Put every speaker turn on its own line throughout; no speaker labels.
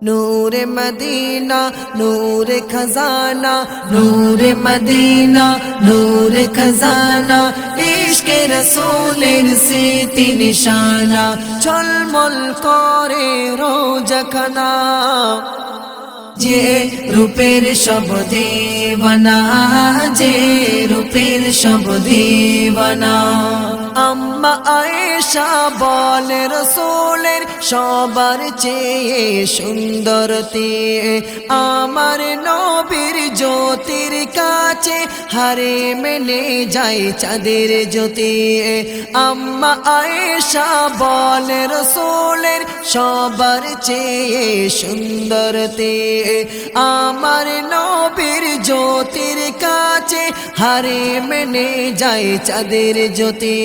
नूरे Medina नूरे खजाना, नूरे Medina नूरे खजाना, इश्के रसूलेर स्मृति निशाना, झलमल करे रोजाखाना। যে রূপের সব দেওয়ানা, যে রূপের সব দেওয়ানা। আম্মা আয়েশা বলে রসূলের সবার চেয়ে সুন্দর তিয়ে, আমার নবীর জ্যোতির কাছে হারে মেলে যায় চাঁদের জ্যোতি। আম্মা আয়েশা বলে রসূলের সবার চেয়ে সুন্দর তিয়ে, আমার নবীর জ্যোতির কাছে হারে মেনে যায় চাঁদের জ্যোতি।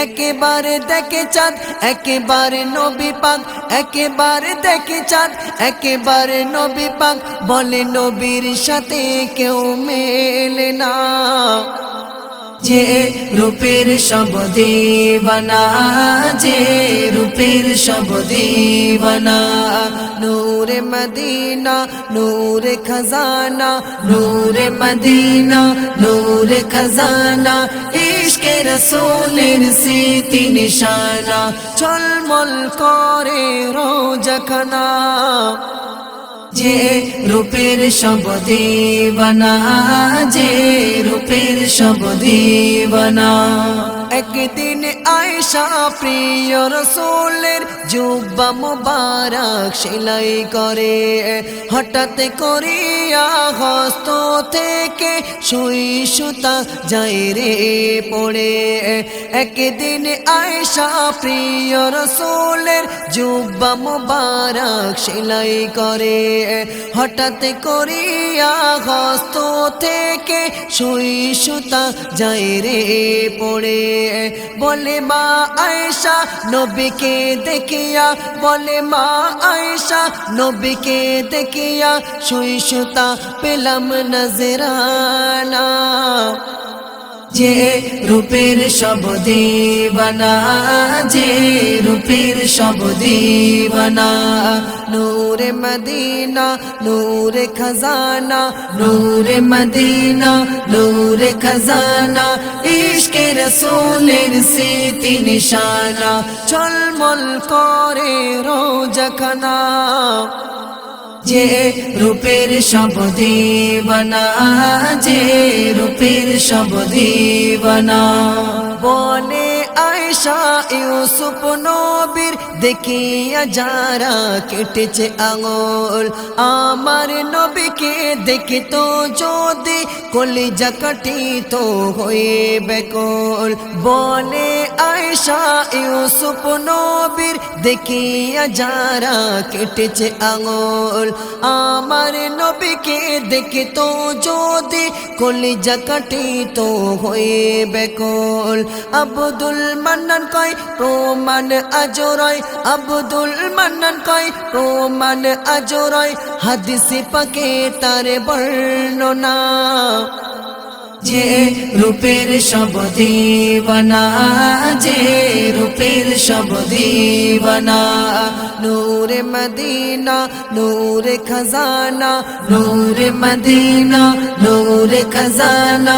একেবারে দেখে চাঁদ একেবারে নবী পাক, একেবারে দেখে চাঁদ একেবারে নবী পাক, বলে নবীর সাথে কেউ মেলে না। যে রূপের সব দেওয়ানা, যে রূপের সব দেওয়ানা, নূরে মদিনা নূরে খজানা, নূরে মদিনা নূরে খজানা, ইশকে রসূলের স্মৃতি নিশানা, ঝলমল করে রোজাখানা। যে রূপের সব দেওয়ানা, যে রূপের সব দেওয়ানা। একদিন আয়েশা প্রিয় রসূলের জুব্বা মুবারক সেলাই করে, হঠাৎ করিয়া হস্ত থেকে সুই সুতা যায় রে পড়ে। একদিন আয়েশা প্রিয় রসূলের জুব্বা মুবারক সেলাই করে, হঠাৎ করিয়া হস্ত থেকে সুই সুতা যায় রে পড়ে। বলে মা আয়েশা নবীকে দেখিয়া, বলে মা আয়েশা নবীকে দেখিয়া, সুই সুতা পেলাম নজরানা। যে রূপের সব দেওয়ানা, যে রূপের সব দেওয়ানা, নূরে মদিনা নূরে খজানা, নূরে মদিনা নূরে খজানা, ইশকে রসূলের স্মৃতি নিশানা, ঝলমল করে রোজাখানা। যে রূপের সব দেওয়ানা, যে রূপের সব দেওয়ানা। বনে আয়েশা ইউসুফ নবীর দেখিয়া যারা কেটেছে আঙুল, আমার নবীকে দেখিত যদি কলিজা কাটিত হয়ে বেকুল। বনে আয়েশা ইউসুফ নবীর দেখিয়া যারা কেটেছে আঙুল, আমার নবীকে দেখিত যদি কলিজা কাটিত হয়ে বেকুল। আব্দুল মান্নান কয় প্রমাণ আজরয়, আব্দুল মান্নান কয় প্রমাণ আজরয়, হাদিসে পাকে তার বর্ণনা। যে রূপের সব দেওয়ানা, যে রূপের সব দেওয়ানা, নূরে মদিনা নূরে খজানা, নূরে মদিনা নূরে খজানা,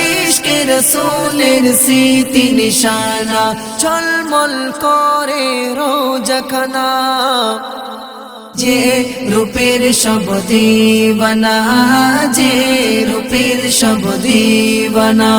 ইশকে রসূলের স্মৃতি নিশানা, ঝলমল করে রোজাখানা। যে রূপের সব দেওয়ানা, যে রূপের সব দেওয়ানা।